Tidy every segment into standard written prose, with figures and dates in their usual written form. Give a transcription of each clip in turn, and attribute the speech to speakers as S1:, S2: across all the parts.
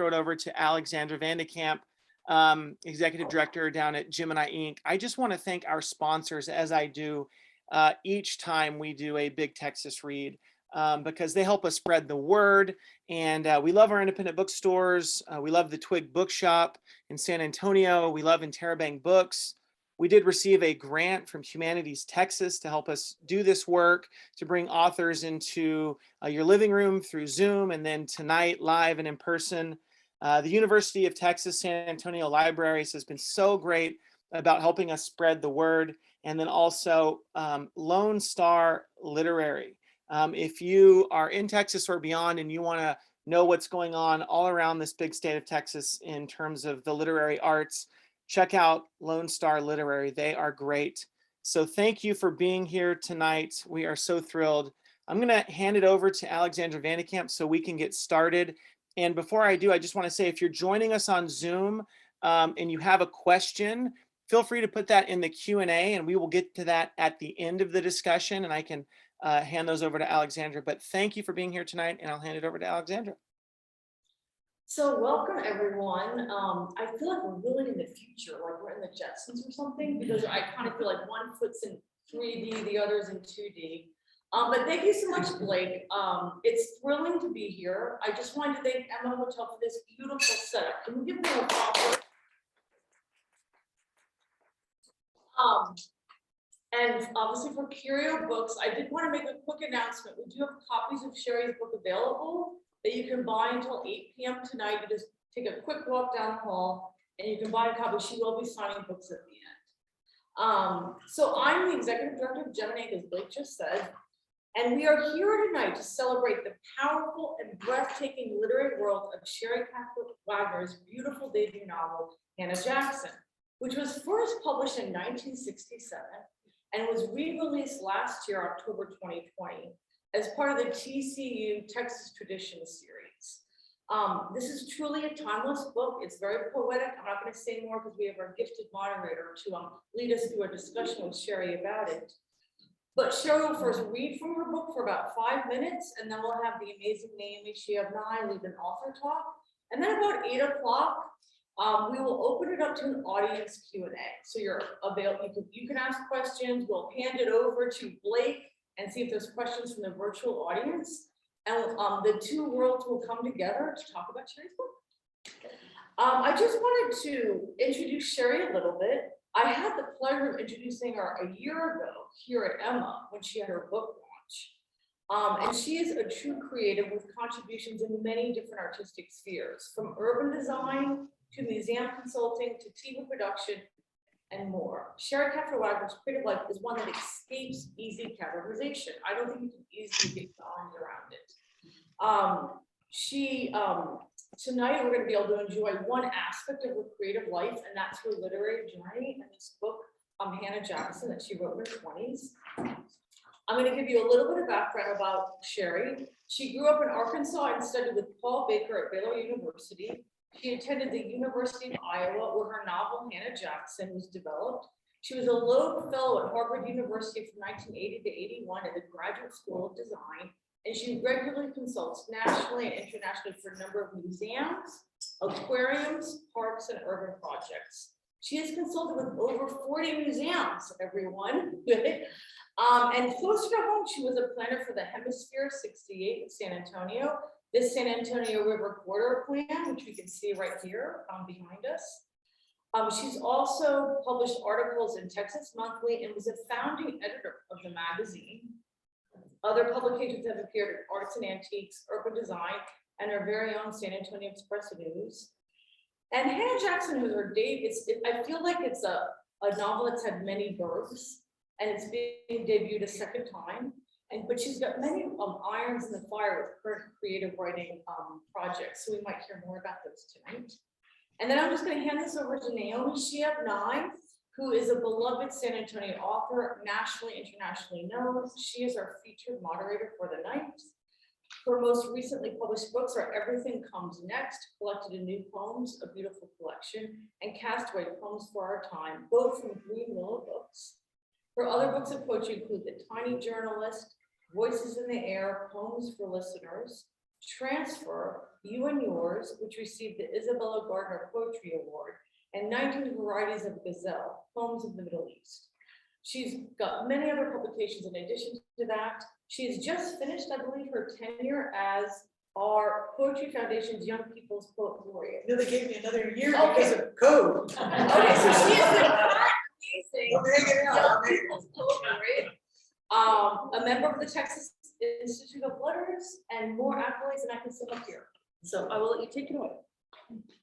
S1: it over to Alexandra Vandekamp, Executive Director down at Gemini Inc. I just want to thank our sponsors, as I do each time we do a Big Texas Read, because they help us spread the word. And we love our independent bookstores. We love the Twig Bookshop in San Antonio. We love Interrobang Books. We did receive a grant from Humanities Texas to help us do this work, to bring authors into your living room through Zoom, and then tonight live and in person. The University of Texas San Antonio Libraries has been so great about helping us spread the word. And then also Lone Star Literary. If you are in Texas or beyond and you want to know what's going on all around this big state of Texas in terms of the literary arts, check out Lone Star Literary. They are great. So thank you for being here tonight. We are so thrilled. I'm going to hand it over to Alexandra Vandekamp so we can get started. And before I do, I just want to say, if you're joining us on Zoom and you have a question, feel free to put that in the Q&A, and we will get to that at the end of the discussion, and I can hand those over to Alexandra. But thank you for being here tonight, and I'll hand it over to Alexandra.
S2: So welcome, everyone. I feel like we're really in the future, like we're in the Jetsons or something, because I kind of feel like one foot's in 3D, the other's in 2D. But thank you so much, Blake. It's thrilling to be here. I just wanted to thank Emma Hotel for this beautiful setup. Can we give them a applause? And obviously for Curio Books, I did want to make a quick announcement. We do have copies of Sherry's book available that you can buy until 8 p.m. tonight. You just take a quick walk down the hall and you can buy a copy. She will be signing books at the end. So I'm the Executive Director of Gemini, as Blake just said, and we are here tonight to celebrate the powerful and breathtaking literary world of Sherry Kafka Wagner's beautiful debut novel, Hannah Jackson, which was first published in 1967 and was re-released last year, October 2020, as part of the TCU Texas Tradition series. This is truly a timeless book. It's very poetic. I'm not going to say more because we have our gifted moderator to lead us through a discussion with Sherry about it. But Sherry will first read from her book for about 5 minutes, and then we'll have the amazing Naomi Shihab Nye lead an author talk. And then about 8 o'clock, we will open it up to an audience Q&A. So you're available. You can ask questions. We'll hand it over to Blake and see if there's questions from the virtual audience. And the two worlds will come together to talk about Sherry's book. I just wanted to introduce Sherry a little bit. I had the pleasure of introducing her a year ago here at Emma when she had her book launch. And she is a true creative with contributions in many different artistic spheres, from urban design to museum consulting to TV production and more. Sherry Kafka Wagner's creative life is one that escapes easy categorization. I don't think you can easily get your arms around it. Tonight we're going to be able to enjoy one aspect of her creative life, and that's her literary journey and this book, Hannah Jackson, that she wrote in her 20s. I'm going to give you a little bit of background about Sherry. She grew up in Arkansas and studied with Paul Baker at Baylor University. She attended the University of Iowa, where her novel, Hannah Jackson, was developed. She was a Loeb Fellow at Harvard University from 1980 to 81 at the Graduate School of Design, and she regularly consults nationally and internationally for a number of museums, aquariums, parks, and urban projects. She has consulted with over 40 museums, everyone. And closer to home, she was a planner for the Hemisphere 68 in San Antonio, the San Antonio River Corridor Plan, which we can see right here behind us. She's also published articles in Texas Monthly and was a founding editor of the magazine. Other publications have appeared in Arts and Antiques, Urban Design, and her very own San Antonio Express News. And Hannah Jackson was her debut. I feel like it's a novel that's had many births, and it's being debuted a second time. But she's got many irons in the fire with current creative writing projects, so we might hear more about those tonight. And then I'm just going to hand this over to Naomi Shihab Nye, who is a beloved San Antonio author, nationally, internationally known. She is our featured moderator for the night. Her most recently published books are Everything Comes Next, Collected in New Poems, a beautiful collection, and Castaway, Poems for Our Time, both from Green Willow Books. Her other books of poetry include The Tiny Journalist, Voices in the Air, Poems for Listeners, Transfer, You and Yours, which received the Isabella Gardner Poetry Award, and 19 Varieties of Gazelle, Poems of the Middle East. She's got many other publications in addition to that. She's just finished, I believe, her tenure as our Poetry Foundation's Young People's Poet Laureate.
S3: No, they gave me another year
S2: Okay.
S3: because of code.
S2: Okay, so she is the amazing
S3: I'm hanging out,
S2: Young
S3: I'm hanging
S2: People's Poet Laureate, a member of the Texas Institute of Letters, and more accolades than I can sum up here. So I will let you take it away.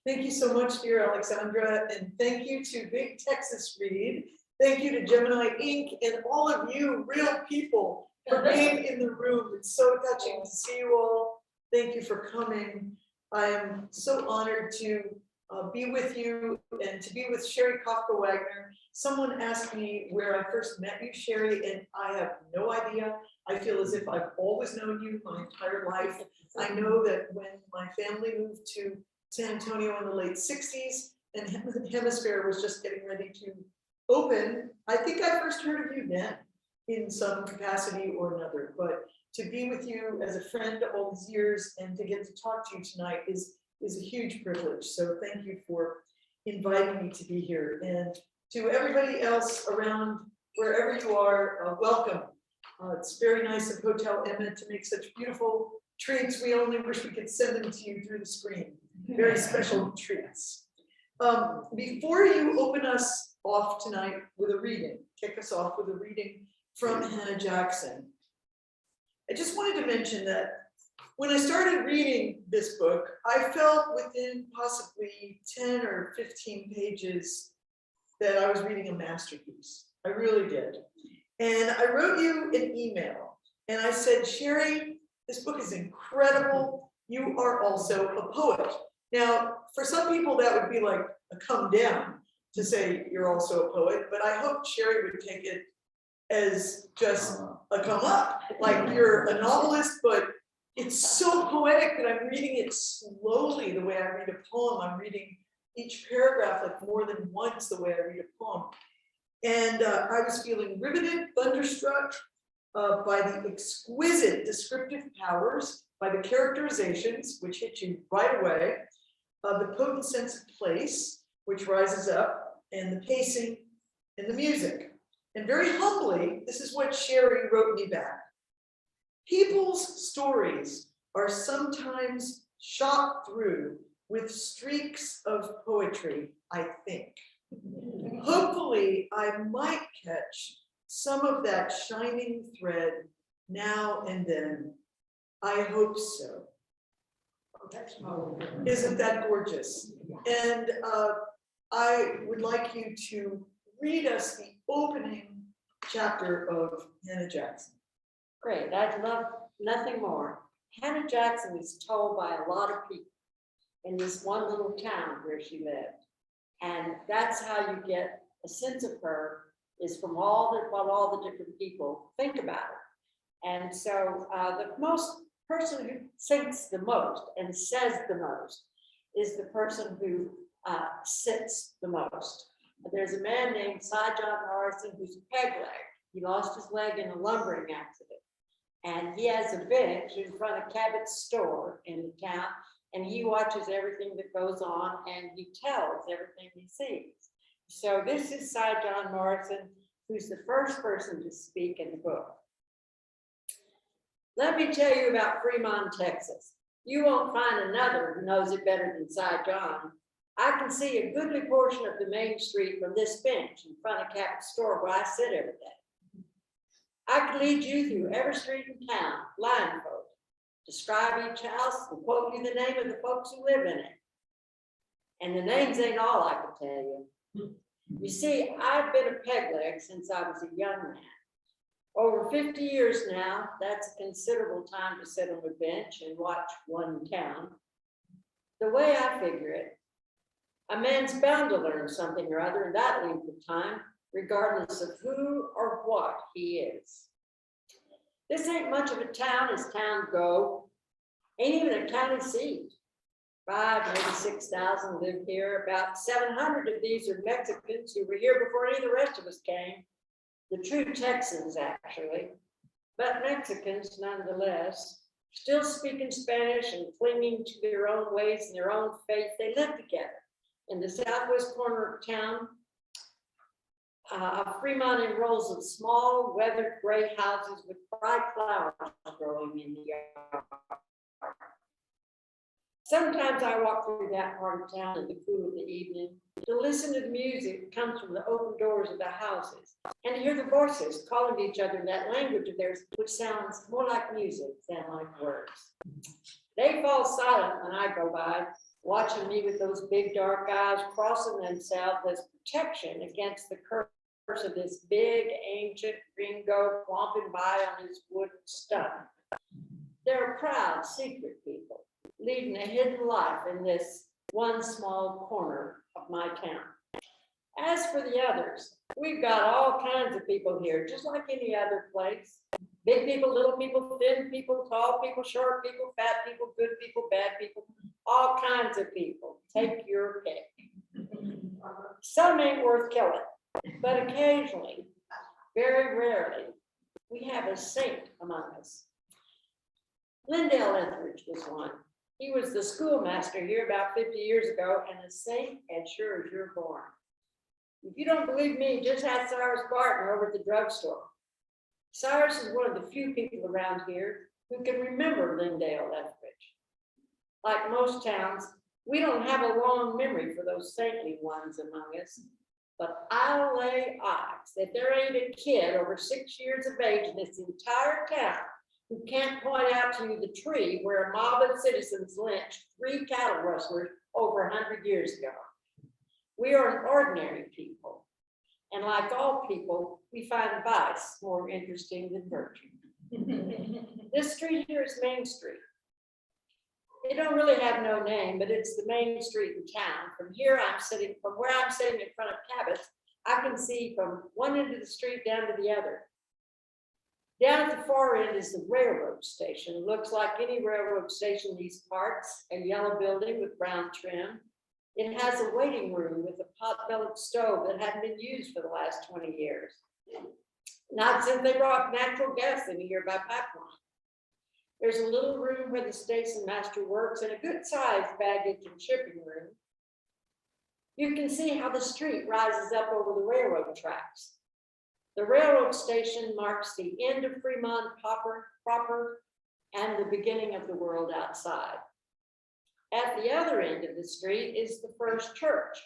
S3: Thank you so much, dear Alexandra, and thank you to Big Texas Read. Thank you to Gemini Inc. and all of you real people for being in the room. It's so touching to see you all. Thank you for coming. I am so honored to be with you and to be with Sherry Kafka Wagner. Someone asked me where I first met you, Sherry, and I have no idea. I feel as if I've always known you my entire life. I know that when my family moved to San Antonio in the late 60s and the Hemisphere was just getting ready to open, I think I first heard of you then in some capacity or another. But to be with you as a friend all these years and to get to talk to you tonight is a huge privilege. So thank you for inviting me to be here. And to everybody else around, wherever you are, welcome. It's very nice of Hotel Emma to make such beautiful treats. We only wish we could send them to you through the screen. Very special treats. Before you open us off tonight with a reading, kick us off with a reading from Hannah Jackson, I just wanted to mention that when I started reading this book, I felt within possibly 10 or 15 pages that I was reading a masterpiece. I really did. And I wrote you an email and I said, Sherry, this book is incredible. You are also a poet. Now, for some people that would be like a come down to say you're also a poet, but I hope Sherry would take it as just a come up, like you're a novelist, but it's so poetic that I'm reading it slowly the way I read a poem. I'm reading each paragraph like more than once the way I read a poem. And I was feeling riveted, thunderstruck by the exquisite descriptive powers, by the characterizations, which hit you right away, the potent sense of place, which rises up, and the pacing and the music. And very humbly, this is what Sherry wrote me back. People's stories are sometimes shot through with streaks of poetry, I think. Hopefully, I might catch some of that shining thread now and then. I hope so. Isn't that gorgeous? And I would like you to read us the opening chapter of Hannah Jackson.
S4: Great, I'd love nothing more. Hannah Jackson was told by a lot of people in this one little town where she lived. And that's how you get a sense of her, is from what all the different people think about her. And so the person who thinks the most and says the most is the person who sits the most. There's a man named John Morrison who's a peg leg. He lost his leg in a lumbering accident. And he has a bench in front of Cabot's store in the town, and he watches everything that goes on and he tells everything he sees. So this is John Morrison, who's the first person to speak in the book. Let me tell you about Fremont, Texas. You won't find another who knows it better than John. I can see a goodly portion of the main street from this bench in front of Cabot's store where I sit every day. I could lead you through every street in town, blindfold, describe each house and quote you the name of the folks who live in it. And the names ain't all I can tell you. You see, I've been a peg leg since I was a young man. Over 50 years now, that's a considerable time to sit on a bench and watch one town. The way I figure it, a man's bound to learn something or other in that length of time, regardless of who or what he is. This ain't much of a town as towns go. Ain't even a county seat. 5, maybe 6,000 live here. About 700 of these are Mexicans who were here before any of the rest of us came. The true Texans, actually, but Mexicans nonetheless. Still speaking Spanish and clinging to their own ways and their own faith, they lived together in the southwest corner of town. Fremont in rows of small, weathered gray houses with bright flowers growing in the yard. Sometimes I walk through that part of town in the cool of the evening to listen to the music that comes from the open doors of the houses and to hear the voices calling to each other in that language of theirs, which sounds more like music than like words. They fall silent when I go by, watching me with those big dark eyes crossing themselves as protection against the curse of this big ancient gringo clomping by on his wooden stump. They're proud, secret people, leading a hidden life in this one small corner of my town. As for the others, we've got all kinds of people here, just like any other place. Big people, little people, thin people, tall people, short people, fat people, good people, bad people, all kinds of people. Take your pick. Some ain't worth killing, but occasionally, very rarely, we have a saint among us. Lindale Etheridge was one. He was the schoolmaster here about 50 years ago, and a saint as sure as you're born. If you don't believe me, just ask Cyrus Barton over at the drugstore. Cyrus is one of the few people around here who can remember Lindale Etheridge. Like most towns, we don't have a long memory for those saintly ones among us, but I'll lay odds that there ain't a kid over 6 years of age in this entire town who can't point out to you the tree where a mob of citizens lynched 3 cattle rustlers over 100 years ago. We are an ordinary people, and like all people, we find vice more interesting than virtue. This street here is Main Street. It don't really have no name, but it's the main street in town. From where I'm sitting in front of Cabot's, I can see from one end of the street down to the other. Down at the far end is the railroad station. It looks like any railroad station in these parts, a yellow building with brown trim. It has a waiting room with a pot-bellied stove that hadn't been used for the last 20 years. Not since they brought natural gas in here by pipeline. There's a little room where the station master works and a good-sized baggage and shipping room. You can see how the street rises up over the railroad tracks. The railroad station marks the end of Fremont proper and the beginning of the world outside. At the other end of the street is the First Church.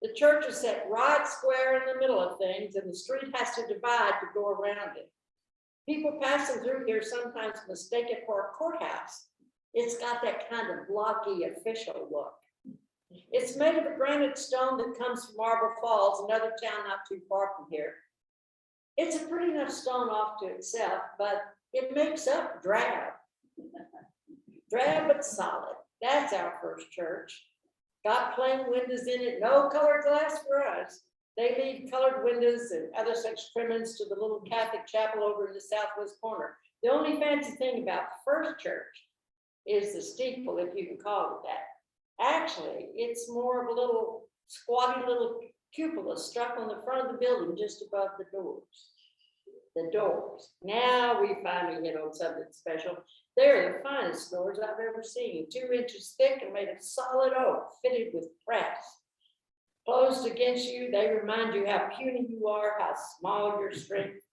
S4: The church is set right square in the middle of things, and the street has to divide to go around it. People passing through here sometimes mistake it for a courthouse. It's got that kind of blocky official look. It's made of a granite stone that comes from Marble Falls, another town not too far from here. It's a pretty enough stone off to itself, but it makes up drab. Drab but solid. That's our First Church. Got plain windows in it, no colored glass for us. They leave colored windows and other such trimmings to the little Catholic chapel over in the southwest corner. The only fancy thing about the First Church is the steeple, if you can call it that. Actually, it's more of a little squatty little cupola struck on the front of the building just above the doors. The doors. Now we finally hit on something special. They're the finest doors I've ever seen. 2 inches thick and made of solid oak, fitted with brass. Closed against you, they remind you how puny you are, how small your strength.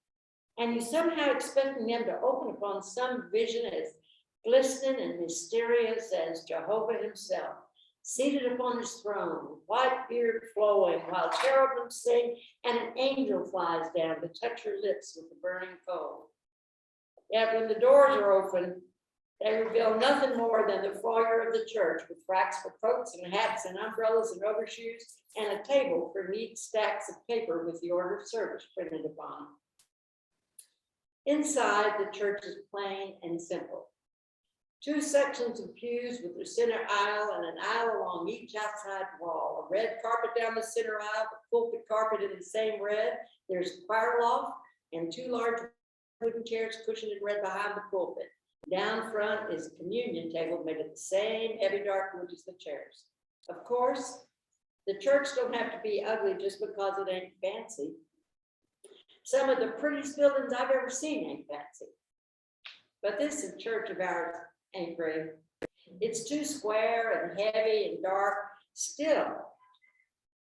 S4: And you somehow expecting them to open upon some vision as glistening and mysterious as Jehovah himself, seated upon his throne, white beard flowing, while cherubim sing and an angel flies down to touch your lips with the burning coal. Yet when the doors are open, they reveal nothing more than the foyer of the church with racks for coats and hats and umbrellas and overshoes and a table for neat stacks of paper with the order of service printed upon them. Inside, the church is plain and simple. 2 sections of pews with their center aisle and an aisle along each outside wall. A red carpet down the center aisle, the pulpit carpet in the same red. There's a choir loft and 2 large wooden chairs cushioned in red behind the pulpit. Down front is a communion table made of the same heavy dark wood as the chairs. Of course, the church don't have to be ugly just because it ain't fancy. Some of the prettiest buildings I've ever seen ain't fancy. But this church of ours ain't great. It's too square and heavy and dark. Still,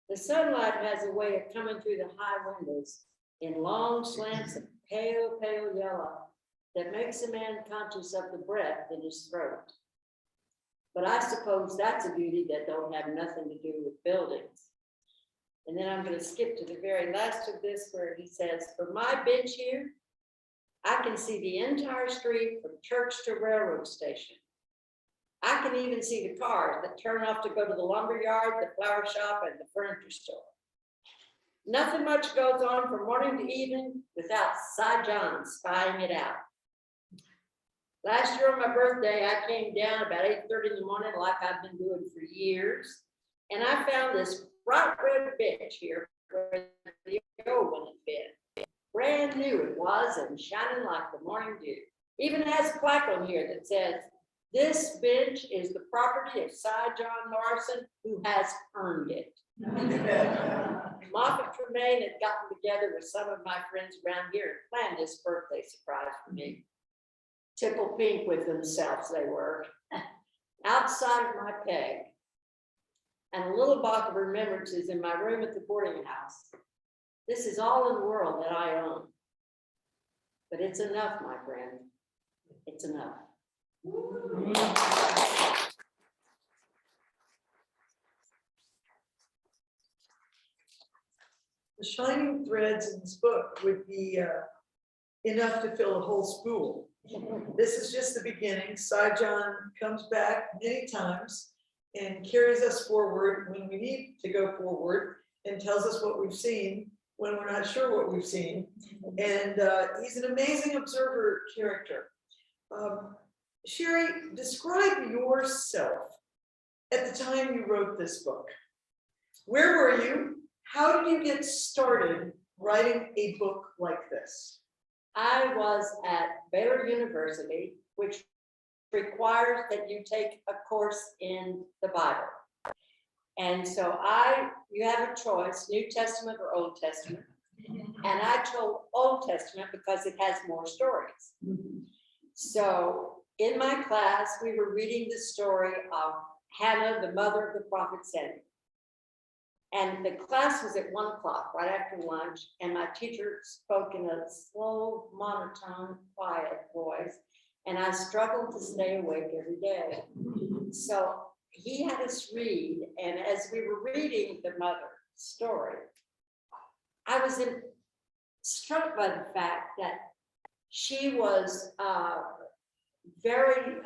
S4: the sunlight has a way of coming through the high windows in long slants of pale, pale yellow that makes a man conscious of the breath in his throat. But I suppose that's a beauty that don't have nothing to do with buildings. And then I'm going to skip to the very last of this where he says, from my bench here, I can see the entire street from church to railroad station. I can even see the cars that turn off to go to the lumber yard, the flower shop, and the furniture store. Nothing much goes on from morning to evening without Cy John spying it out. Last year on my birthday, I came down about 8:30 in the morning like I've been doing for years. And I found this bright red bench here where the old one had been. Brand new it was and shining like the morning dew. Even has a plaque on here that says, this bench is the property of Cy John Morrison, who has earned it. Moffett Tremaine had gotten together with some of my friends around here and planned this birthday surprise for me. Tickle pink with themselves they were. Outside of my peg, and a little box of remembrances in my room at the boarding house. This is all in the world that I own. But it's enough, my friend. It's enough.
S3: The shining threads in this book would be enough to fill a whole school. This is just the beginning. Cy John comes back many times and carries us forward when we need to go forward and tells us what we've seen when we're not sure what we've seen. And he's an amazing observer character. Sherry, describe yourself at the time you wrote this book. Where were you? How did you get started writing a book like this?
S4: I was at Baylor University, which requires that you take a course in the Bible. And so you have a choice, New Testament or Old Testament. And I chose Old Testament because it has more stories. So in my class, we were reading the story of Hannah, the mother of the prophet Samuel. And the class was at 1 o'clock, right after lunch, and my teacher spoke in a slow, monotone, quiet voice, and I struggled to stay awake every day. So he had us read, and as we were reading the mother story, I was struck by the fact that she was very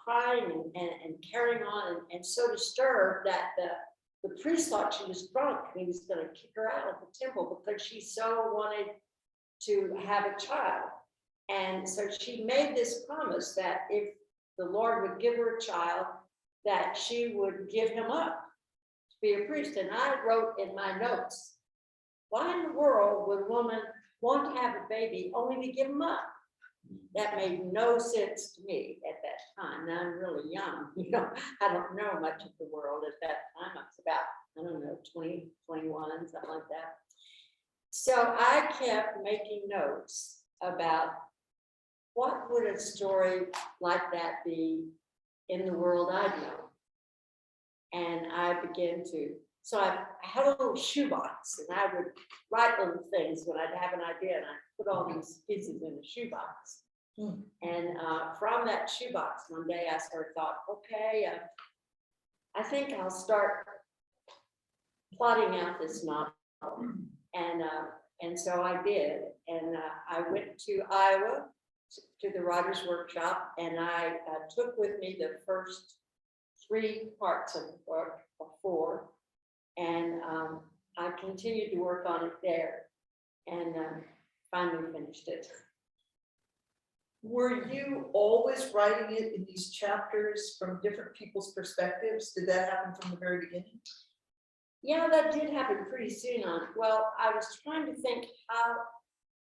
S4: crying and carrying on, and so disturbed that the priest thought she was drunk and he was going to kick her out of the temple because she so wanted to have a child. And so she made this promise that if the Lord would give her a child, that she would give him up to be a priest. And I wrote in my notes, why in the world would a woman want to have a baby only to give him up? That made no sense to me at that time. Now I'm really young, I don't know much of the world at that time. I was about, I don't know, 20, 21, something like that. So I kept making notes about what would a story like that be in the world I know. And I began to, so I had a little shoebox and I would write little things when I'd have an idea and I'd put all these pieces in the shoebox. And from that shoebox one day I sort of thought, okay, I think I'll start plotting out this novel. And so I did. And I went to Iowa to the writer's workshop, and I took with me the first 3 parts of the book, or 4, and I continued to work on it there, and finally finished it.
S3: Were you always writing it in these chapters from different people's perspectives? Did that happen from the very beginning?
S4: Yeah, that did happen pretty soon on. Well, I was trying to think how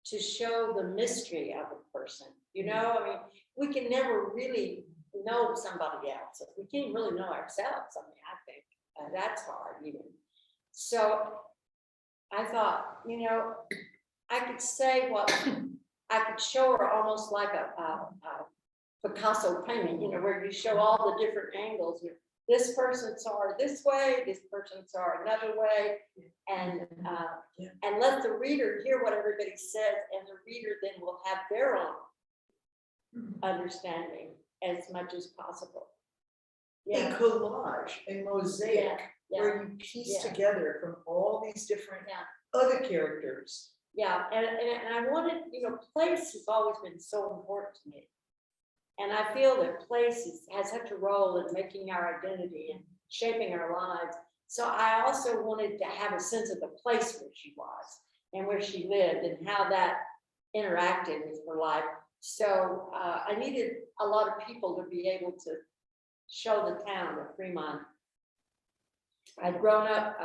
S4: to show the mystery of a person. I mean, we can never really know somebody else. We can't really know ourselves. I mean, I think that's hard even. So I thought, I could say what I could show her almost like a Picasso painting, you know, where you show all the different angles. This person saw her this way, this person saw her another way, and let the reader hear what everybody says, and the reader then will have their own understanding as much as possible.
S3: A collage, a mosaic,
S4: Yeah.
S3: where you piece
S4: Yeah.
S3: together from all these different
S4: Yeah.
S3: other characters.
S4: Yeah, and I wanted, you know, place has always been so important to me. And I feel that place has such a role in making our identity and shaping our lives. So I also wanted to have a sense of the place where she was and where she lived and how that interacted with her life. So I needed a lot of people to be able to show the town of Fremont. I'd grown up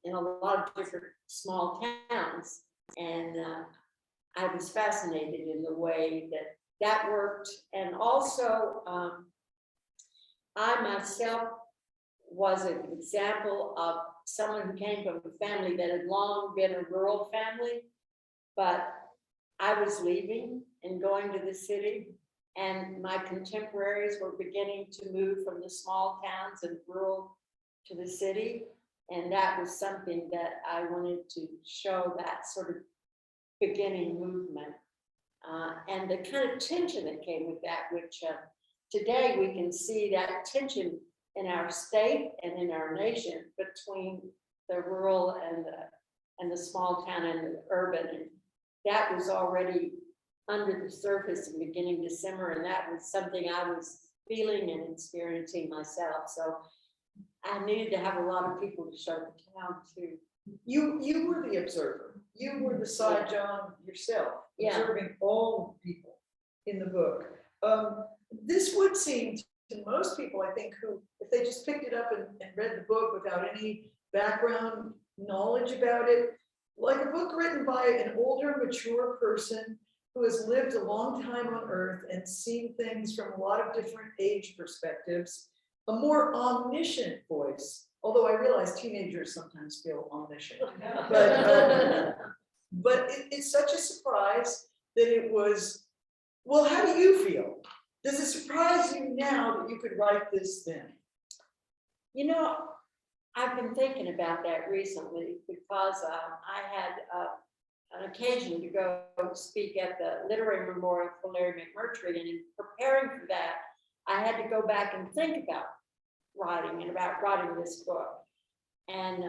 S4: in a lot of different small towns, and I was fascinated in the way that worked. And also, I myself was an example of someone who came from a family that had long been a rural family, but I was leaving and going to the city, and my contemporaries were beginning to move from the small towns and rural to the city. And that was something that I wanted to show, that sort of beginning movement. And the kind of tension that came with that, which today we can see that tension in our state and in our nation between the rural and the small town and the urban. And that was already under the surface and beginning to simmer, and that was something I was feeling and experiencing myself. So I needed to have a lot of people to show the town too.
S3: You were the observer. You were the side John yourself, observing all people in the book. This would seem to most people, I think, who, if they just picked it up and read the book without any background knowledge about it, like a book written by an older, mature person who has lived a long time on Earth and seen things from a lot of different age perspectives, a more omniscient voice. Although I realize teenagers sometimes feel omniscient, but it's such a surprise that it was. Well, how do you feel? Does it surprise you now that you could write this then?
S4: You know, I've been thinking about that recently because I had an occasion to go speak at the Literary Memorial for Larry McMurtry, and in preparing for that, I had to go back and think about writing and about writing this book. And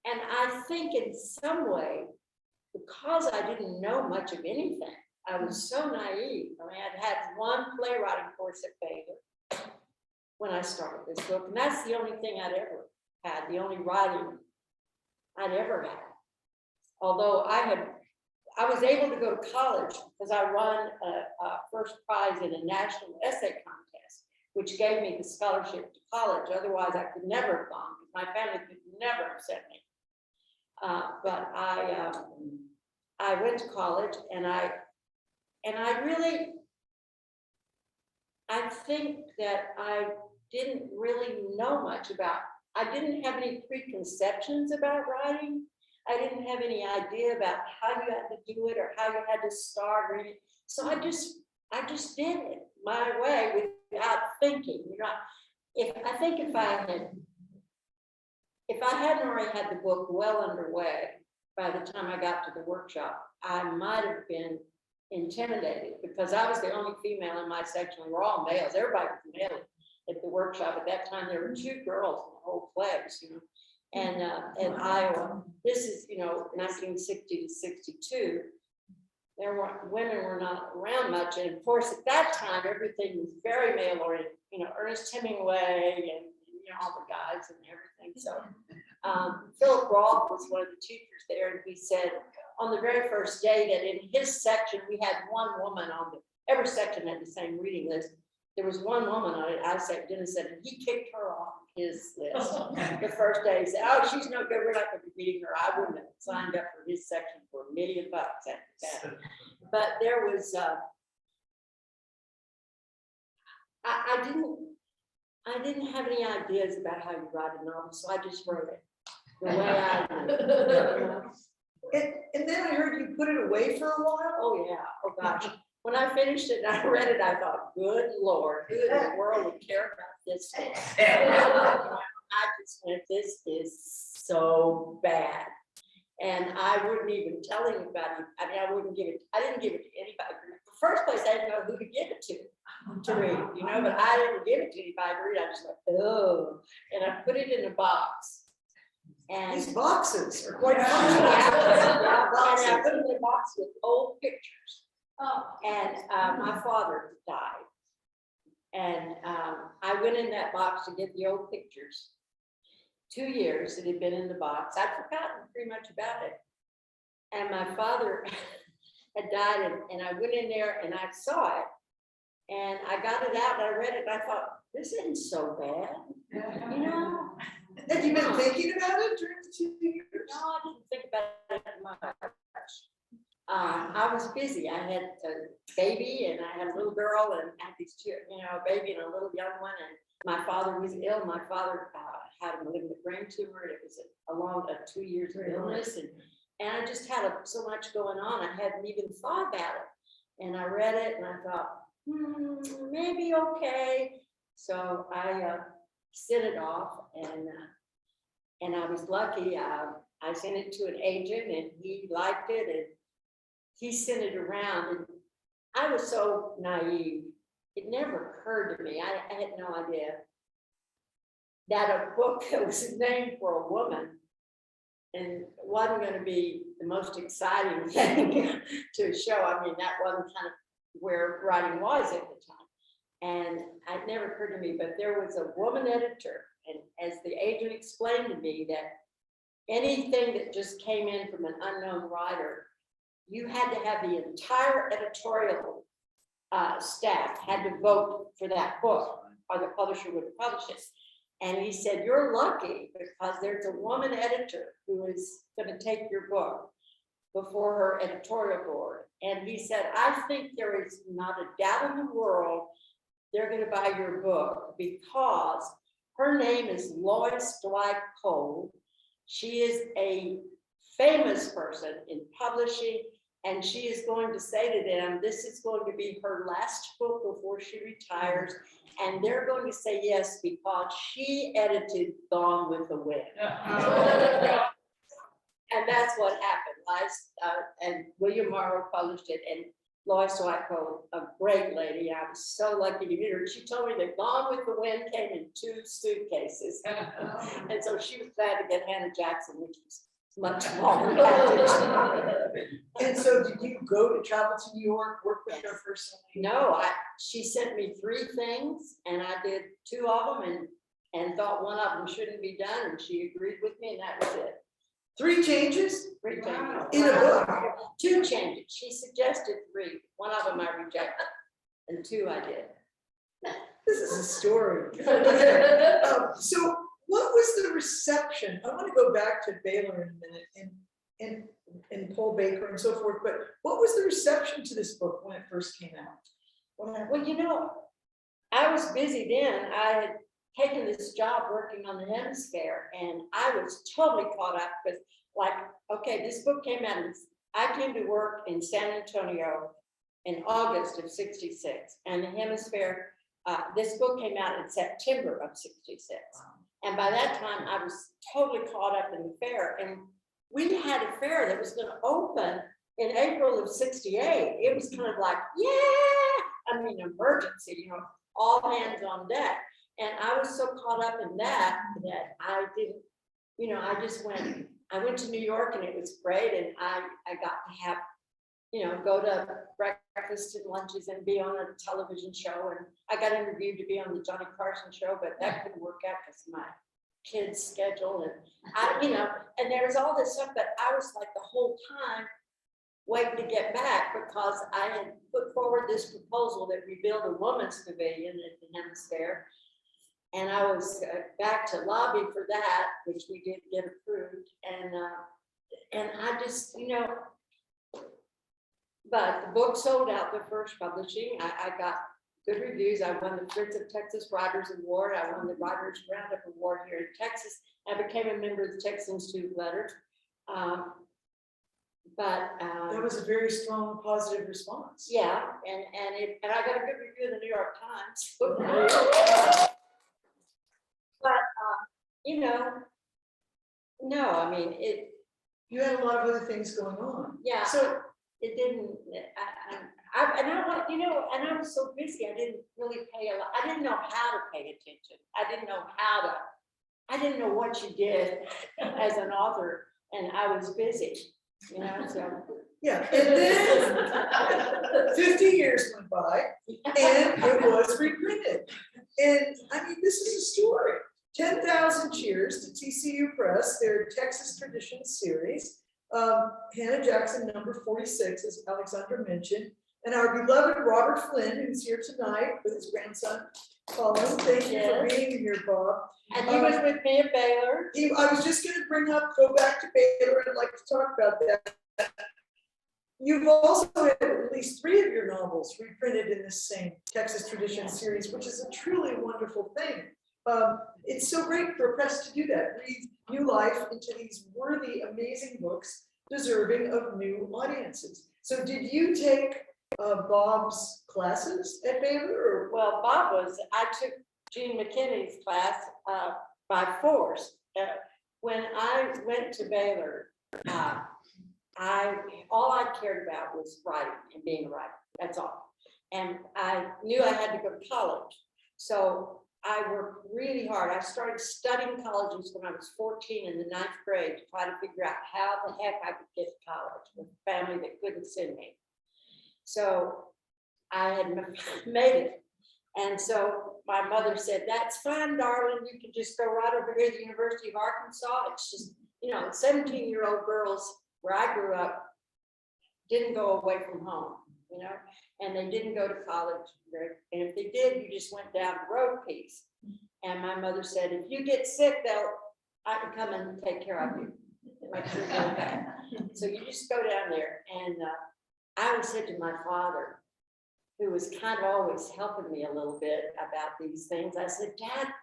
S4: I think in some way, because I didn't know much of anything, I was so naive. I mean, I'd had one playwriting course at Baylor when I started this book, and that's the only thing I'd ever had, the only writing I'd ever had. Although I was able to go to college because I won a first prize in a national essay contest, which gave me the scholarship to college. Otherwise, I could never have gone because my family could never have sent me. But I went to college, and I really, I think that I didn't really know much about. I didn't have any preconceptions about writing. I didn't have any idea about how you had to do it or how you had to start reading. So I just did it my way without thinking. You know, if I hadn't already had the book well underway by the time I got to the workshop, I might have been intimidated because I was the only female in my section. We were all males. Everybody was male at the workshop. At that time, there were 2 girls in the whole place, you know. And in Iowa, this is, you know, 1960 to 62. Women were not around much, and of course at that time everything was very male oriented. You know, Ernest Hemingway and you know all the guys and everything. So Philip Roth was one of the teachers there, and he said on the very first day that in his section we had one woman on every section had the same reading list. There was one woman on it. I said, Dennis said, and he kicked her off his list the first day. He said, "Oh, she's no good. We're not going to be reading her." I wouldn't have signed up for his section for $1 million after that. But there was, I didn't have any ideas about how you write a novel, so I just wrote it the way I did. You know?
S3: And then I heard you put it away for a while.
S4: Oh, yeah, oh gosh. When I finished it and I read it, I thought, good Lord, who in the world would care about this thing? I just went, this is so bad. And I wouldn't even tell anybody. I mean, I didn't give it to anybody. In the first place, I didn't know who to give it to read, you know, but I didn't give it to anybody to read. I just went, oh, and I put it in a box. And
S3: These boxes are quite
S4: yeah,
S3: functional.
S4: and I put it in a box with old pictures.
S2: Oh.
S4: And my father died. And I went in that box to get the old pictures. 2 years it had been in the box. I'd forgotten pretty much about it. And my father had died, and I went in there and I saw it. And I got it out and I read it and I thought, this isn't so bad. You know?
S3: Have you been thinking about it during the 2 years?
S4: No, I didn't think about it much. I was busy. I had a baby and I had a little girl and I had these two, you know, a baby and a little young one. And my father was ill. My father had a malignant brain tumor. It was a 2 years of illness. And I just had so much going on. I hadn't even thought about it. And I read it and I thought, maybe okay. So I sent it off and I was lucky. I sent it to an agent and he liked it and he sent it around. And I was so naive. It never occurred to me. I had no idea that a book that was named for a woman and wasn't going to be the most exciting thing to show. I mean, that wasn't kind of where writing was at the time. And it never occurred to me, but there was a woman editor. And as the agent explained to me that anything that just came in from an unknown writer, you had to have the entire editorial staff had to vote for that book or the publisher would publish it. And he said, you're lucky because there's a woman editor who is going to take your book before her editorial board. And he said, I think there is not a doubt in the world they're going to buy your book because her name is Lois Dwight Cole. She is a famous person in publishing, and she is going to say to them, this is going to be her last book before she retires. And they're going to say yes because she edited Gone with the Wind. And that's what happened. And William Morrow published it, and Lois Dwight Cole, a great lady. I was so lucky to meet her. She told me that Gone with the Wind came in 2 suitcases. And so she was glad to get Hannah Jackson, which was much smaller package.
S3: And so did you travel to New York, work with her personally?
S4: No, she sent me 3 things and I did 2 of them and thought one of them shouldn't be done, and she agreed with me, and that was it.
S3: 3 changes
S4: 3 changes.
S3: in a book.
S4: 2 changes. She suggested 3. One of them I rejected, and 2 I did.
S3: This is a story. So what was the reception? I want to go back to Baylor in a minute and Paul Baker and so forth, but what was the reception to this book when it first came out?
S4: Well, you know, I was busy then. I had taken this job working on the Hemisphere, and I was totally caught up with, like, okay, this book came out. I came to work in San Antonio in August of '66, and the Hemisphere, this book came out in September of '66. And by that time, I was totally caught up in the fair. And we had a fair that was going to open in April of '68. It was kind of like, yeah, I mean, emergency, you know, all hands on deck. And I was so caught up in that I didn't, you know, I went to New York and it was great. And I got to have, you know, go to breakfast and lunches and be on a television show. And I got interviewed to be on the Johnny Carson show, but that couldn't work out because of my kids' schedule. And you know, and there was all this stuff, but I was like the whole time waiting to get back because I had put forward this proposal that we build a women's pavilion at the Hemisphere. And I was back to lobby for that, which we did get approved. And I just, you know, but the book sold out the first publishing. I got good reviews. I won the Prince of Texas Writers Award. I won the Writers Roundup Award here in Texas. I became a member of the Texas Institute of Letters. But,
S3: That was a very strong, positive response.
S4: yeah, and I got a good review in the New York Times. But, you know, no, I mean,
S3: You had a lot of other things going on.
S4: yeah,
S3: So,
S4: it didn't, and I was so busy, I didn't really pay a lot, I didn't know how to pay attention. I didn't know what you did as an author, and I was busy, you know, so.
S3: yeah, and then 50 years went by and it was reprinted. And I mean, this is a story. 10,000 cheers to TCU Press, their Texas Traditions series. Hannah Jackson, number 46, as Alexandra mentioned, and our beloved Robert Flynn, who's here tonight with his grandson, Colin. Thank you for
S4: Yes.
S3: being here, Bob.
S4: And he was with me at Baylor.
S3: I was just gonna go back to Baylor and like to talk about that. You've also had at least 3 of your novels reprinted in this same Texas Tradition series, which is a truly wonderful thing. It's so great for a press to do that, breathe new life into these worthy, amazing books, deserving of new audiences. So did you take Bob's classes at Baylor, or?
S4: Well, I took Gene McKinney's class by force. When I went to Baylor, all I cared about was writing and being a writer, that's all. And I knew I had to go to college. So I worked really hard. I started studying colleges when I was 14 in the 9th grade to try to figure out how the heck I could get to college with a family that couldn't send me. So I had made it. And so my mother said, "That's fine, darling. You can just go right over here to the University of Arkansas. It's just, 17-year-old girls where I grew up didn't go away from home, and they didn't go to college. And if they did, you just went down the road piece." And my mother said, "If you get sick, I can come and take care of you. Make sure you're okay. So you just go down there." And I always said to my father, who was kind of always helping me a little bit about these things, I said, "Dad,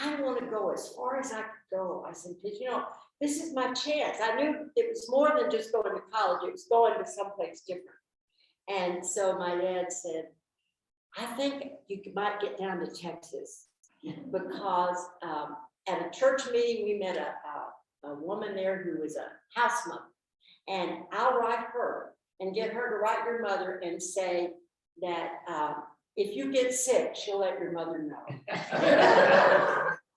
S4: I want to go as far as I could go." I said, "Because, this is my chance." I knew it was more than just going to college. It was going to someplace different. And so my dad said, "I think you might get down to Texas," because at a church meeting, we met a woman there who was a house mother. And I'll write her and get her to write your mother and say that if you get sick, she'll let your mother know.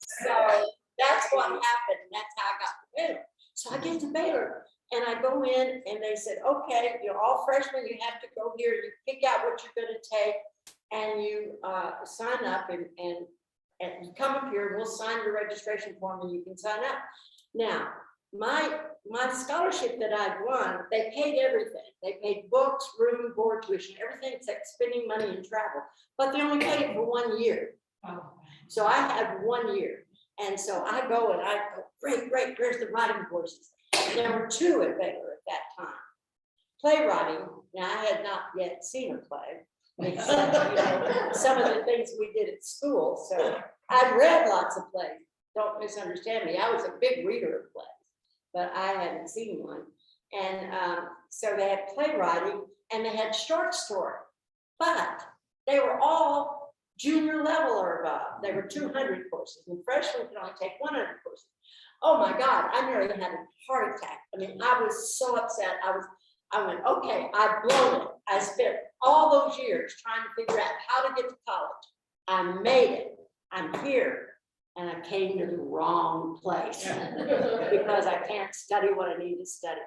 S4: So that's what happened. That's how I got to Baylor. So I get to Baylor and I go in and they said, "Okay, you're all freshmen. You have to go here. You pick out what you're going to take and you sign up and you come up here and we'll sign your registration form and you can sign up." Now, my scholarship that I'd won, they paid everything. They paid books, room, board, tuition, everything except spending money and travel. But they only paid it for 1 year. So I had 1 year. And so I go and I go, great, where's the writing courses? And there were 2 at Baylor at that time. Playwriting, now I had not yet seen a play, except, some of the things we did at school. So I'd read lots of plays. Don't misunderstand me. I was a big reader of plays, but I hadn't seen one. And so they had playwriting and they had short story, but they were all junior level or above. There were 200 courses and freshmen could only take 100 courses. Oh my God, I nearly had a heart attack. I mean, I was so upset. I went, okay, I've blown it. I spent all those years trying to figure out how to get to college. I made it. I'm here. And I came to the wrong place because I can't study what I need to study.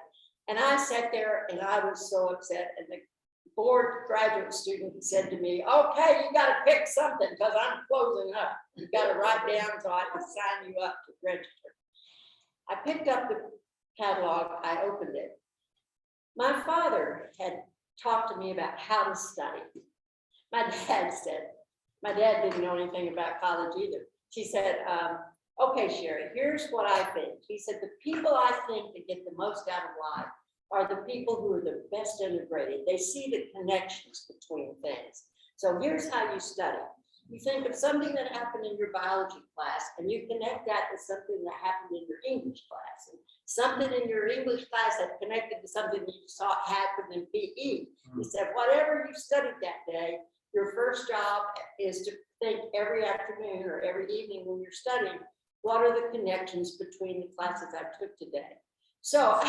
S4: And I sat there and I was so upset. And the board graduate student said to me, "Okay, you got to pick something because I'm closing up. You got to write down so I can sign you up to register." I picked up the catalog. I opened it. My father had talked to me about how to study. My dad didn't know anything about college either. He said, "Okay, Sherry, here's what I think." He said, "The people I think that get the most out of life are the people who are the best integrated. They see the connections between things. So here's how you study. You think of something that happened in your biology class and you connect that to something that happened in your English class. And something in your English class that connected to something you saw happen in PE. You said, whatever you studied that day, your first job is to think every afternoon or every evening when you're studying, what are the connections between the classes I took today? So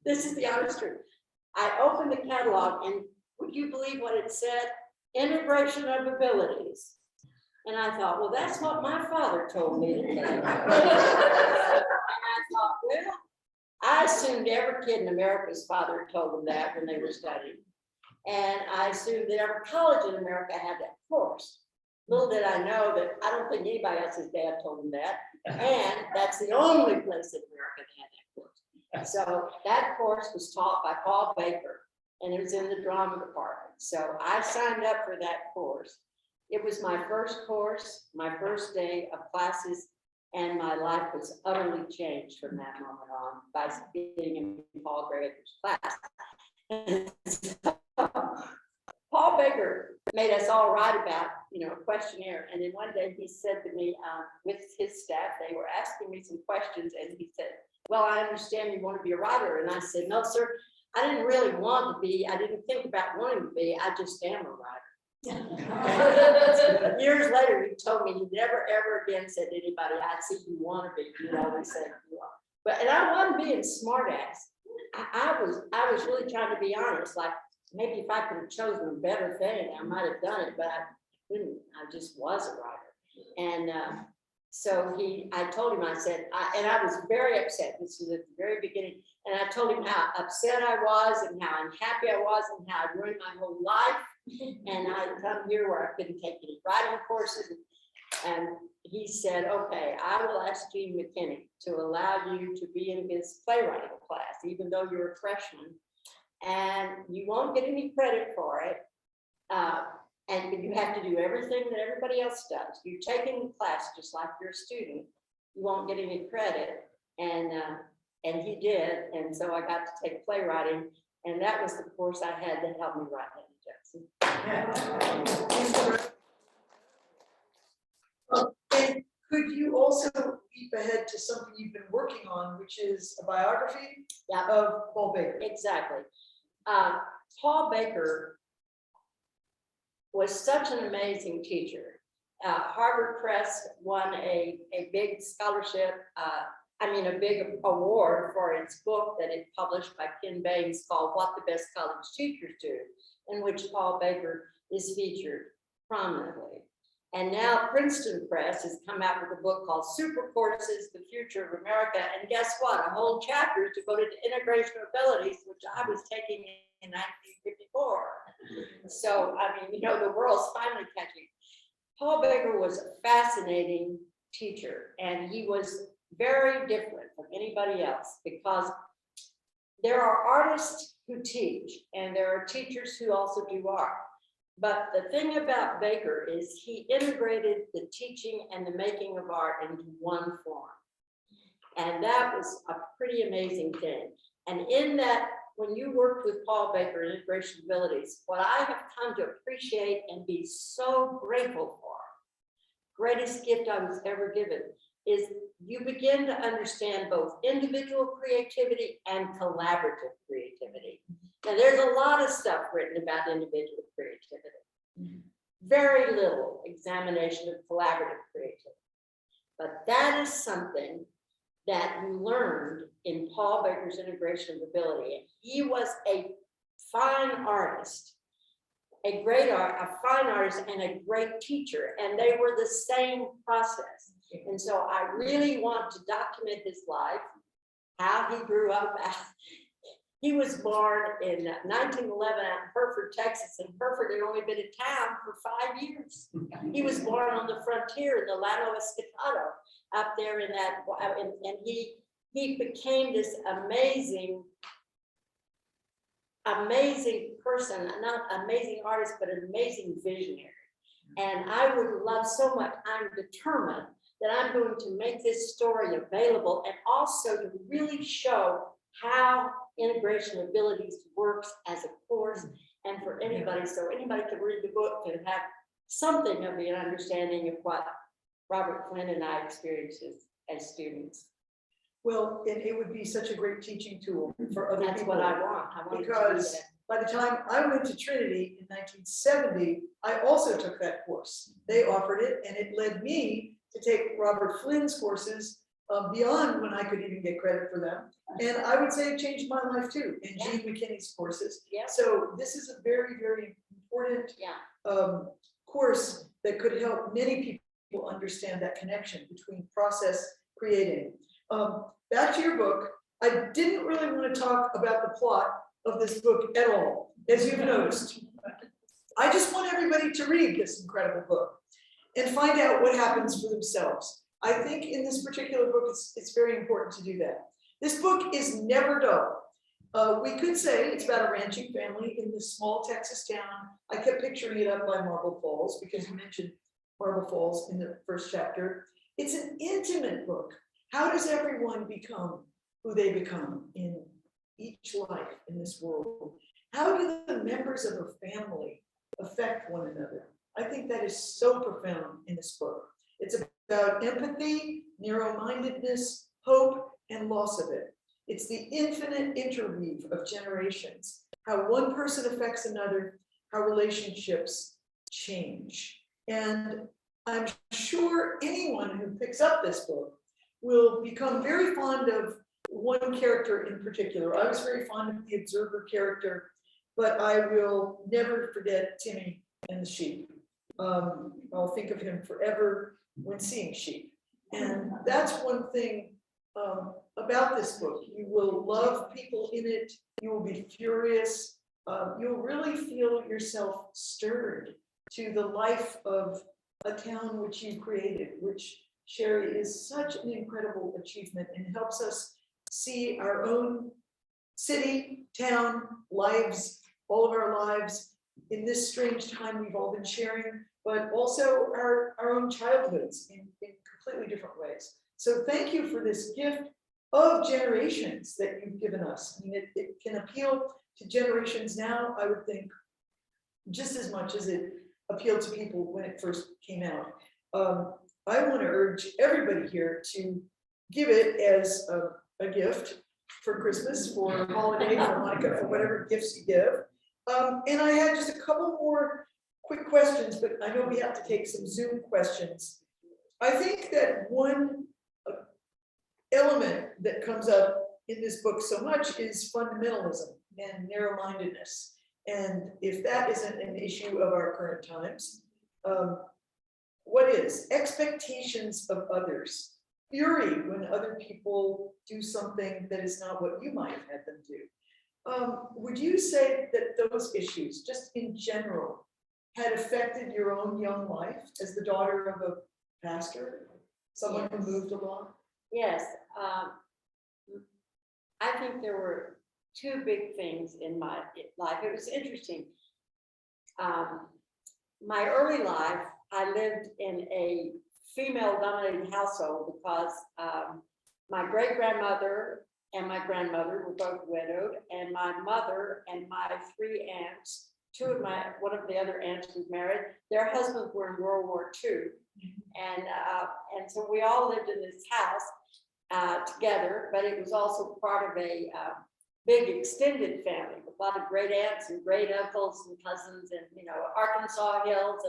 S4: this is the honest truth. I opened the catalog and would you believe what it said? Integration of abilities. And I thought, well, that's what my father told me to think. And I thought, well, I assumed every kid in America's father told them that when they were studying. And I assumed that every college in America had that course. Little did I know that I don't think anybody else's dad told them that. And that's the only place in America that had that course. So that course was taught by Paul Baker, and it was in the drama department. So I signed up for that course. It was my first course, my first day of classes, and my life was utterly changed from that moment on by being in Paul Baker's class. Paul Baker made us all write about, a questionnaire. And then one day he said to me, with his staff, they were asking me some questions, and he said, well, I understand you want to be a writer. And I said, no, sir, I didn't really want to be. I didn't think about wanting to be. I just am a writer. Years later, he told me he never ever again said to anybody, I see you want to be. You always said you are. But and I wasn't being smart ass. I was really trying to be honest. Like maybe if I could have chosen a better thing, I might have done it, but I couldn't. I just was a writer. And so I told him, I said, and I was very upset. This was at the very beginning. And I told him how upset I was and how unhappy I was and how I'd ruined my whole life. And I'd come here where I couldn't take any writing courses. And he said, okay, I will ask Gene McKinney to allow you to be in his playwriting class, even though you're a freshman. And you won't get any credit for it. And you have to do everything that everybody else does. You're taking the class just like you're a student. You won't get any credit. And he did. And so I got to take playwriting. And that was the course I had that helped me write Jackson.
S3: And could you also leap ahead to something you've been working on, which is a biography of Paul Baker?
S4: Exactly. Paul Baker was such an amazing teacher. Harvard Press won a big scholarship, a big award for its book that it published by Ken Baines called What the Best College Teachers Do, in which Paul Baker is featured prominently. And now Princeton Press has come out with a book called Super Courses, The Future of America. And guess what? A whole chapter is devoted to integration abilities, which I was taking in 1954. So, the world's finally catching. Paul Baker was a fascinating teacher, and he was very different from anybody else because there are artists who teach, and there are teachers who also do art. But the thing about Baker is he integrated the teaching and the making of art into one form. And that was a pretty amazing thing. And in that, when you worked with Paul Baker in Integration Abilities, what I have come to appreciate and be so grateful for, greatest gift I was ever given, is you begin to understand both individual creativity and collaborative creativity. Now, there's a lot of stuff written about individual creativity. Very little examination of collaborative creativity. But that is something that you learned in Paul Baker's Integration of Ability. He was a fine artist, a fine artist and a great teacher, and they were the same process. And so I really want to document his life, how he grew up. He was born in 1911 out in Hereford, Texas, and Hereford had only been in town for 5 years. He was born on the frontier in the Llano Estacado, up there in that, and he became this amazing person, not amazing artist, but an amazing visionary. And I would love so much, I'm determined that I'm going to make this story available and also to really show how Integration Abilities works as a course and for anybody. So anybody can read the book and have something of an understanding of what Robert Flynn and I experienced as students.
S3: Well, and it would be such a great teaching tool for other
S4: That's
S3: people.
S4: what I want. I want to do
S3: Because
S4: that.
S3: by the time I went to Trinity in 1970, I also took that course. They offered it, and it led me to take Robert Flynn's courses beyond when I could even get credit for them. And I would say it changed my life too, and
S4: Yeah.
S3: Gene McKinney's courses.
S4: Yeah.
S3: So this is a very, very important
S4: Yeah.
S3: course that could help many people understand that connection between process creating. Back to your book, I didn't really want to talk about the plot of this book at all, as you've noticed. I just want everybody to read this incredible book and find out what happens for themselves. I think in this particular book, it's very important to do that. This book is never dull. We could say it's about a ranching family in this small Texas town. I kept picturing it up by Marble Falls because you mentioned Marble Falls in the first chapter. It's an intimate book. How does everyone become who they become in each life in this world? How do the members of a family affect one another? I think that is so profound in this book. It's about empathy, narrow-mindedness, hope, and loss of it. It's the infinite interweave of generations, how one person affects another, how relationships change. And I'm sure anyone who picks up this book will become very fond of one character in particular. I was very fond of the observer character, but I will never forget Timmy and the sheep. I'll think of him forever when seeing sheep. And that's one thing about this book. You will love people in it. You will be furious. You'll really feel yourself stirred to the life of a town which you created, which, Sherry, is such an incredible achievement and helps us see our own city, town, lives, all of our lives in this strange time we've all been sharing, but also our own childhoods in completely different ways. So thank you for this gift of generations that you've given us. I mean, it can appeal to generations now, I would think, just as much as it appealed to people when it first came out. I want to urge everybody here to give it as a gift for Christmas, for holiday, for Monica, for whatever gifts you give. And I had just a couple more quick questions, but I know we have to take some Zoom questions. I think that one element that comes up in this book so much is fundamentalism and narrow-mindedness. And if that isn't an issue of our current times, what is? Expectations of others. Fury when other people do something that is not what you might have had them do. Would you say that those issues, just in general, had affected your own young life as the daughter of a pastor, someone who moved along?
S4: Yes. I think there were two big things in my life. It was interesting. My early life, I lived in a female-dominated household because my great-grandmother and my grandmother were both widowed, and my mother and my three aunts, one of the other aunts was married. Their husbands were in World War II, and so we all lived in this house together. But it was also part of a big extended family with a lot of great aunts and great uncles and cousins, and Arkansas Hills.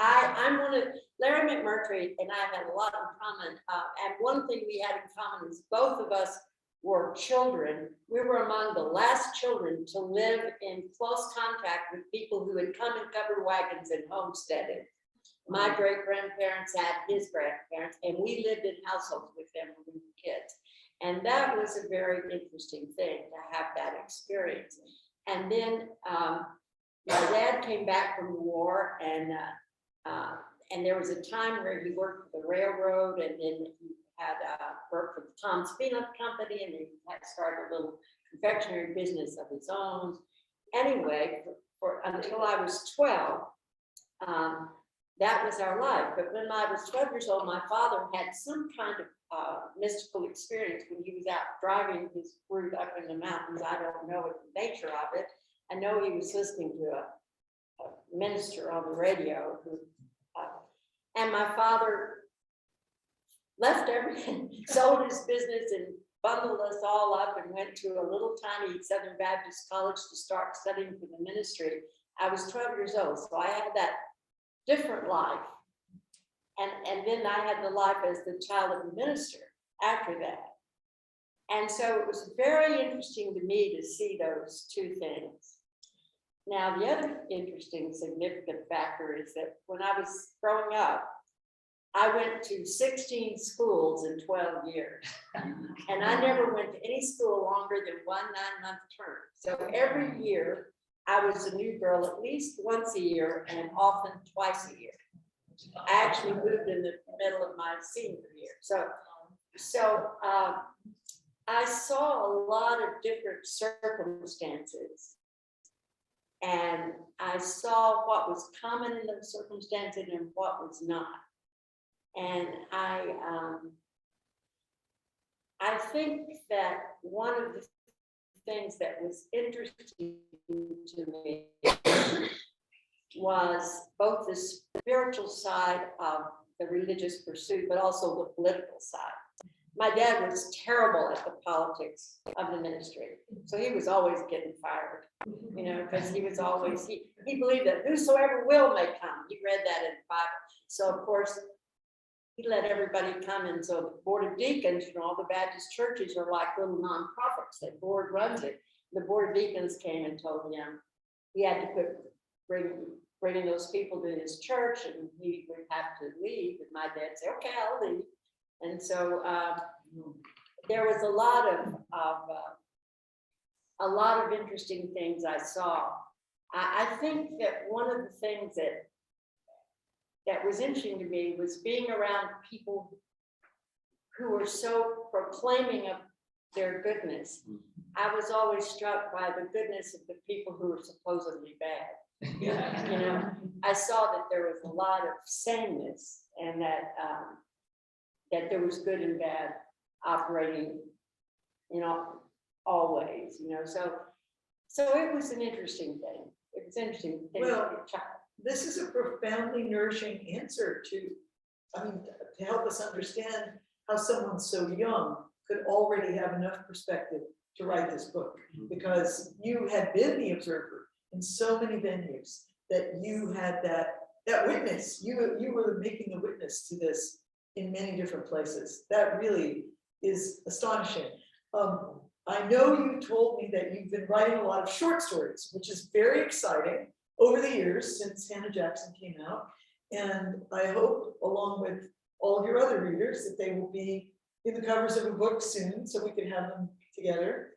S4: I'm one of Larry McMurtry and I had a lot in common. And one thing we had in common is both of us were children. We were among the last children to live in close contact with people who had come in covered wagons and homesteaded. My great grandparents had his grandparents, and we lived in households with them when we were kids. And that was a very interesting thing to have that experience. And then my dad came back from the war, and there was a time where he worked for the railroad, and then he had worked for the Tom's Peanut Company, and then he had started a little confectionery business of his own. Anyway, until I was 12, that was our life. But when I was 12 years old, my father had some kind of mystical experience when he was out driving his route up in the mountains. I don't know the nature of it. I know he was listening to minister on the radio who, and my father left everything, sold his business and bundled us all up and went to a little tiny Southern Baptist college to start studying for the ministry. I was 12 years old, so I had that different life. And then I had the life as the child of a minister after that. And so it was very interesting to me to see those two things. Now, the other interesting, significant factor is that when I was growing up, I went to 16 schools in 12 years. And I never went to any school longer than 1 9-month term. So every year, I was a new girl at least once a year and often twice a year. I actually moved in the middle of my senior year. So I saw a lot of different circumstances. And I saw what was common in those circumstances and what was not. And I think that one of the things that was interesting to me was both the spiritual side of the religious pursuit, but also the political side. My dad was terrible at the politics of the ministry. So he was always getting fired, you know, because he was always, he believed that whosoever will may come. He read that in the Bible. So of course, he let everybody come. And so the board of deacons, you know, all the Baptist churches are like little nonprofits. The board runs it. The board of deacons came and told him he had to bringing those people to his church, and he would have to leave. And my dad said, "Okay, I'll leave." And so there was a lot of interesting things I saw. I think that one of the things that was interesting to me was being around people who were so proclaiming of their goodness. I was always struck by the goodness of the people who were supposedly bad. You know, I saw that there was a lot of sameness, and that there was good and bad operating, you know, always, you know. So it was an interesting thing. It was interesting thing
S3: Well,
S4: to be a child.
S3: This is a profoundly nourishing answer to help us understand how someone so young could already have enough perspective to write this book, because you had been the observer in so many venues that you had that witness. You were making the witness to this in many different places. That really is astonishing. I know you told me that you've been writing a lot of short stories, which is very exciting over the years since Hannah Jackson came out. And I hope, along with all of your other readers, that they will be in the covers of a book soon, so we can have them together.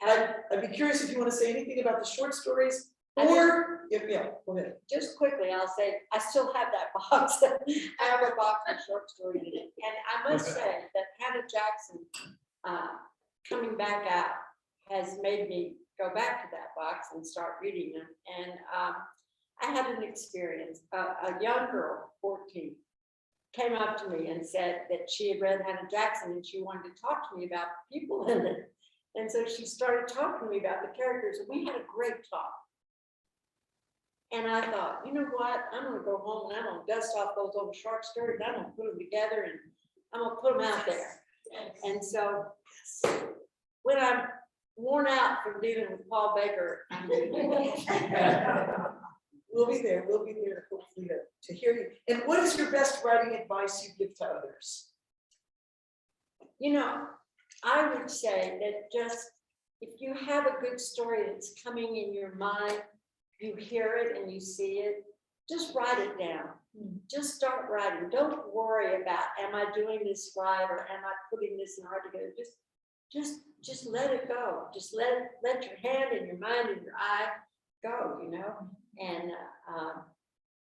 S3: I'd be curious if you want to say anything about the short stories, or yeah, go ahead.
S4: Just quickly, I'll say, I still have that box. I have a box of short stories in it. And I must say that Hannah Jackson coming back out has made me go back to that box and start reading them. And I had an experience. A young girl, 14, came up to me and said that she had read Hannah Jackson and she wanted to talk to me about the people in it. And so she started talking to me about the characters, and we had a great talk. And I thought, you know what? I'm going to go home and I'm going to dust off those old short stories. I'm going to put them together and I'm going to put them out there. And so when I'm worn out from dealing with Paul Baker, I'm going to do that.
S3: We'll be there. We'll be there hopefully to hear you. And what is your best writing advice you give to others?
S4: You know, I would say that just if you have a good story that's coming in your mind, you hear it and you see it, just write it down. Just start writing. Don't worry about, am I doing this right, or am I putting this in art together? Just let it go. Just let your hand and your mind and your eye go, you know. And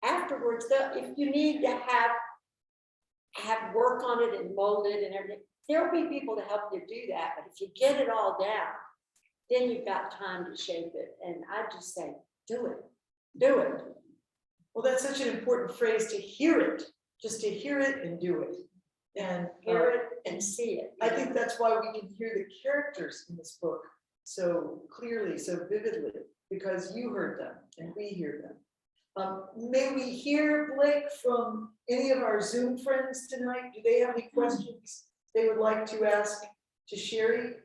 S4: afterwards, if you need to have work on it and mold it and everything, there'll be people to help you do that. But if you get it all down, then you've got time to shape it. And I just say, do it. Do it.
S3: Well, that's such an important phrase, to hear it, just to hear it and do it. And
S4: hear it and see it.
S3: I think that's why we can hear the characters in this book so clearly, so vividly. because you heard them and we hear them. May we hear, Blake, from any of our Zoom friends tonight? Do they have any questions they would like to ask to Sherry?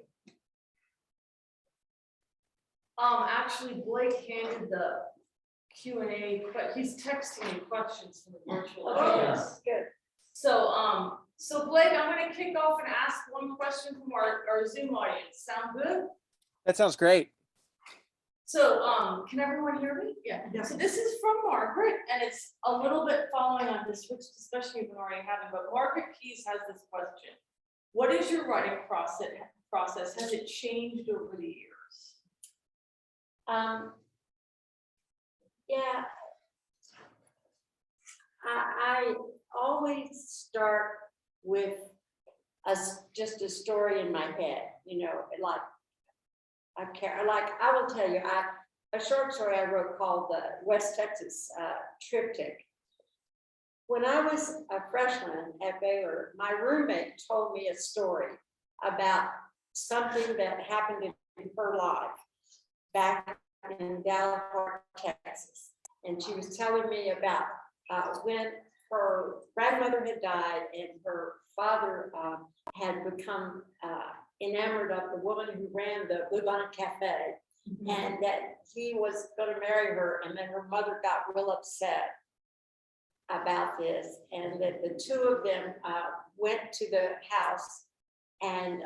S2: Actually, Blake handed the Q&A, but he's texting me questions from the virtual
S4: Oh,
S2: audience.
S4: good.
S2: So Blake, I'm gonna kick off and ask one question from our Zoom audience. Sound good?
S1: That sounds great.
S2: So, can everyone hear me? Yeah.
S3: Yeah.
S2: So this is from Margaret, and it's a little bit following on this, which discussion you've been already having, but Margaret Keys has this question. What is your writing process? Has it changed over the years?
S4: Yeah. I always start with just a story in my head, you know, like I will tell you, a short story I wrote called the West Texas Triptych. When I was a freshman at Baylor, my roommate told me a story about something that happened in her life back in Dallas, Texas. And she was telling me about when her grandmother had died and her father had become enamored of the woman who ran the Blue Bonnet Cafe, and that he was going to marry her, and then her mother got real upset about this, and that the two of them went to the house and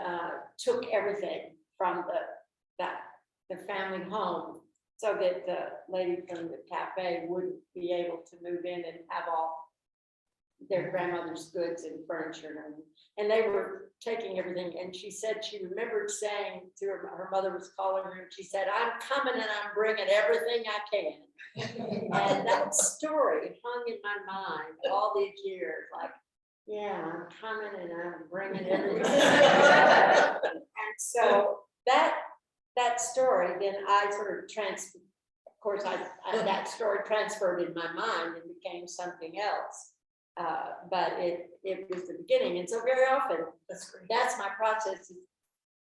S4: took everything from the family home, so that the lady from the cafe wouldn't be able to move in and have all their grandmother's goods and furniture, and they were taking everything. And she said she remembered saying to her mother was calling her, and she said, "I'm coming and I'm bringing everything I can." And that story hung in my mind all these years, like, yeah, I'm coming and I'm bringing everything. And so that story, then I sort of of course, that story transferred in my mind and became something else. But it was the beginning. And so very often, that's my process.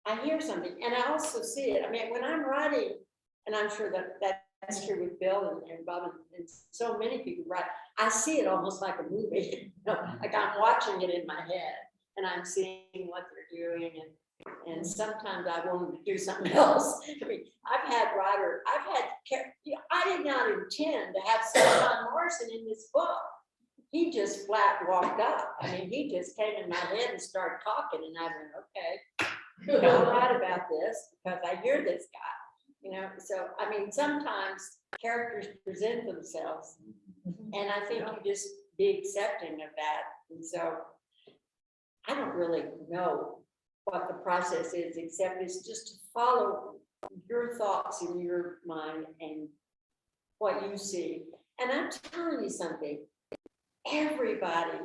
S4: I hear something and I also see it. I mean, when I'm writing, and I'm sure that's true with Bill and Bob and so many people write, I see it almost like a movie. You know, like I'm watching it in my head and I'm seeing what they're doing, and sometimes I want them to do something else. I mean, I did not intend to have John Morrison in this book. He just flat walked up. I mean, he just came in my head and started talking, and I went, okay, I'll write about this because I hear this guy, you know. So, I mean, sometimes characters present themselves, and I think you just be accepting of that. And so, I don't really know what the process is, except it's just to follow your thoughts in your mind and what you see. And I'm telling you something. Everybody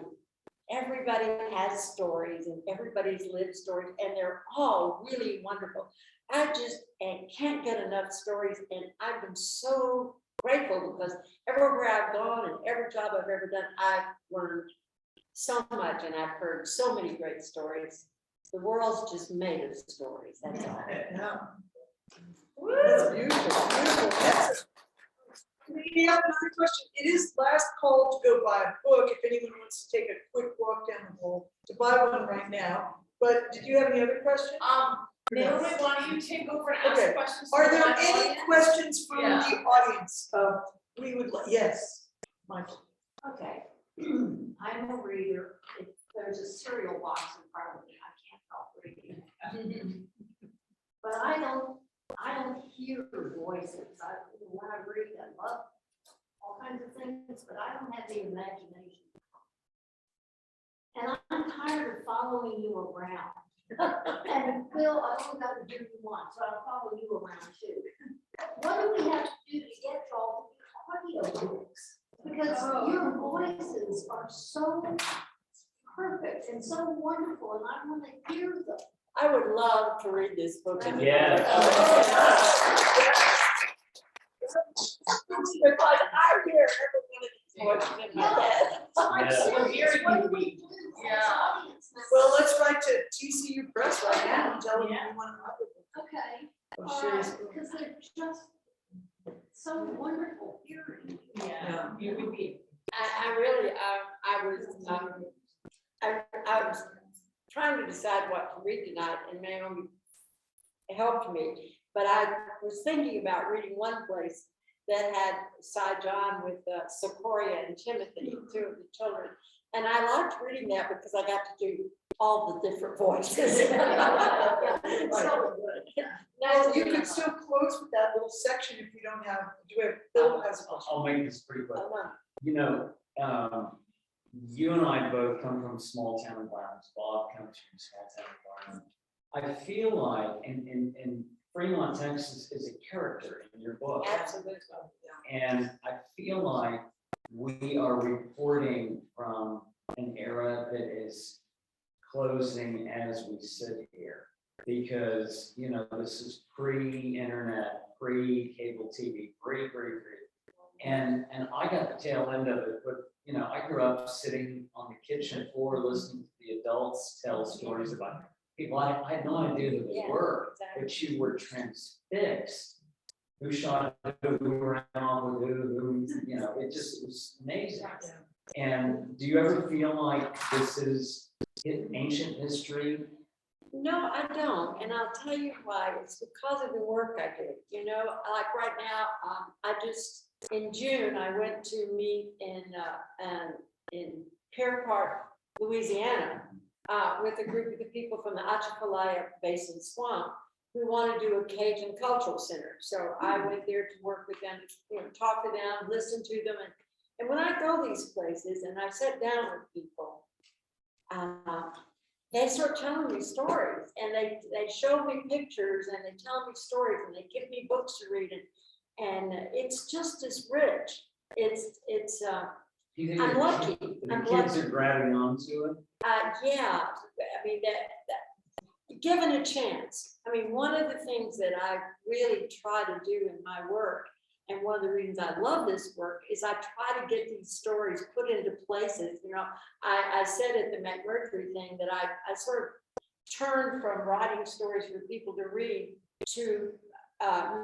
S4: has stories, and everybody's lived stories, and they're all really wonderful. I just can't get enough stories, and I've been so grateful because everywhere I've gone and every job I've ever done, I've learned so much, and I've heard so many great stories. The world's just made of stories. That's all.
S3: Yeah. That's beautiful, beautiful. That's we have another question. It is last call to go buy a book. If anyone wants to take a quick walk down the hall to buy one right now. But did you have any other questions?
S2: Naomi, why don't you take over and ask questions?
S3: Are
S2: from
S3: there
S2: the
S3: any
S2: audience?
S3: questions from
S2: Yeah.
S3: the audience? We would like, yes, Michael.
S5: Okay, I'm a reader. If there's a cereal box in front of me, I can't help reading. But I don't hear voices. When I read, I love all kinds of things, but I don't have the imagination. And I'm tired of following you around. And Bill, I only got to do you once, so I'll follow you around too. What do we have to do to get y'all to be audiobooks? Because your voices are so perfect and so wonderful, and I want to hear them.
S4: I would love to read this book.
S6: Yeah.
S4: Because I hear every one of these voices in my head.
S5: So I'm
S6: Yeah.
S5: serious, what do we do?
S2: Yeah.
S3: Well, let's write to TCU Press right now and tell them we want to.
S5: Okay.
S3: I'm serious.
S5: Because they're just wonderful hearing.
S2: Yeah, it would be.
S4: I really, I was trying to decide what to read tonight, and Naomi helped me. But I was thinking about reading one place that had Cy John with Sequoia and Timothy, two of the children. And I liked reading that because I got to do all the different voices. So,
S3: Well, you could still close with that little section if you don't have, Bill has a question.
S6: I'll make this pretty quick.
S4: Oh,
S6: You know, you and I both come from small town environments. Bob comes from a small town environment. I feel like in Fremont, Texas is a character in your book.
S4: absolutely.
S6: And I feel like we are reporting from an era that is closing as we sit here. Because, you know, this is pre-internet, pre-cable TV, pre. And I got the tail end of it, but, you know, I grew up sitting on the kitchen floor listening to the adults tell stories about people I had no idea who they were, but you were transfixed. Who shot who, who ran off with who, you know, it was amazing. And do you ever feel like this is ancient history?
S4: No, I don't, and I'll tell you why. It's because of the work I do. You know, like right now, in June, I went to meet in Pear Park, Louisiana, with a group of the people from the Atchafalaya Basin Swamp who want to do a Cajun Cultural Center. So I went there to work with them, you know, talk to them, listen to them, and when I go these places and I sit down with people, they start telling me stories, and they show me pictures, and they tell me stories, and they give me books to read, and it's just as rich.
S6: Do you think
S4: I'm lucky.
S6: the kids are grabbing onto it?
S4: Yeah, I mean that given a chance. I mean, one of the things that I really try to do in my work, and one of the reasons I love this work, is I try to get these stories put into places. You know, I said at the McMurtry thing that I sort of turned from writing stories for people to read to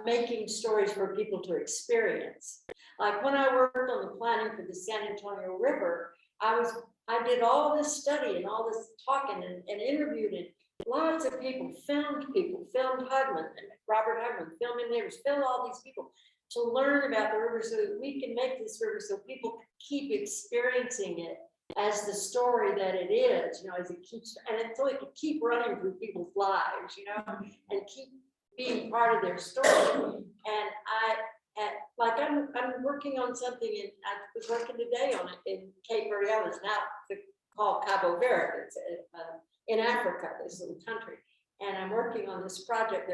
S4: making stories for people to experience. Like when I worked on the planning for the San Antonio River, I did all this study and all this talking and interviewed lots of people, filmed Hudman and Robert Hudman, filming neighbors, filmed all these people to learn about the river so that we can make this river so people can keep experiencing it as the story that it is, you know, as it keeps, and so it can keep running through people's lives, you know, and keep being part of their story. And I'm working on something, and I was working today on it in Cape Verde. It's now called Cabo Verde. It's in Africa, this little country. And I'm working on this project.